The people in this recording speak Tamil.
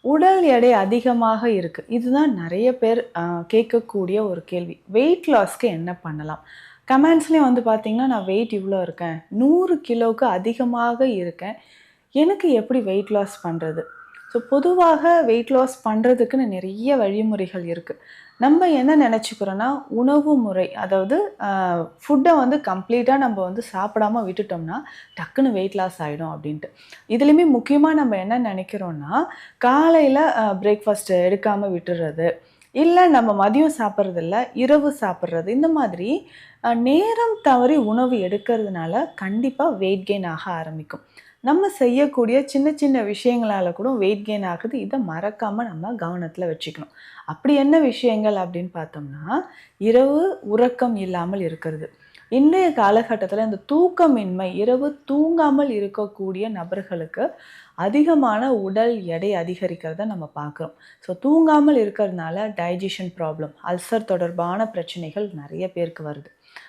உடல் எடை அதிகமாக இருக்கு. இதுதான் நெறைய பேர் கேட்கக்கூடிய ஒரு கேள்வி. வெயிட் லாஸ்க்கு என்ன பண்ணலாம்? கமெண்ட்ஸ்லயும் வந்து பார்த்தீங்கன்னா, நான் வெயிட் இவ்ளோ இருக்கேன். 100 கிலோவுக்கு அதிகமாக இருக்கேன். எனக்கு எப்படி வெயிட் லாஸ் பண்றது? ஸோ பொதுவாக வெயிட் லாஸ் பண்றதுக்குன்னு நெறைய வழிமுறைகள் இருக்கு. நம்ம என்ன நெனச்சுக்கிறோன்னா, உணவு முறை அதாவது அ ஃபுட்ட வந்து கம்ப்ளீட்டா நம்ம வந்து சாப்பிடாம விட்டுட்டோம்னா, டக்குனு வெயிட் லாஸ் ஆயிடும் அப்டின்ட்டு. இதுலயுமே முக்கியமா நம்ம என்ன நெனைக்கிறோம்னா, காலையில பிரேக்ஃபாஸ்ட் எடுக்காம விட்டுறது. இல்ல நம்ம மதியம் சாப்பிடுறதில்ல, இரவு சாப்பிடுறது. இந்த மாதிரி நேரம் தவறி உணவு எடுக்கிறதுனால கண்டிப்பா வெயிட் கெயின் ஆக ஆரம்பிக்கும். நம்ம செய்யக்கூடிய சின்ன சின்ன விஷயங்களால கூட வெயிட் கெயின் ஆகுது. இத மறக்காம நம்ம கவனத்துல வச்சுக்கணும். அப்படி என்ன விஷயங்கள் அப்படின்னு பார்த்தோம்னா, இரவு உறக்கம் இல்லாமல் இருக்கிறது. இன்றைய காலகட்டத்தில இந்த தூக்கமின்மை, இரவு தூங்காமல் இருக்கக்கூடிய நபர்களுக்கு அதிகமான உடல் எடை அதிகரிக்கிறத நம்ம பார்க்குறோம். ஸோ தூங்காமல் இருக்கிறதுனால டைஜஷன் ப்ராப்ளம், அல்சர் தொடர்பான பிரச்சனைகள் நெறைய பேருக்கு வருது.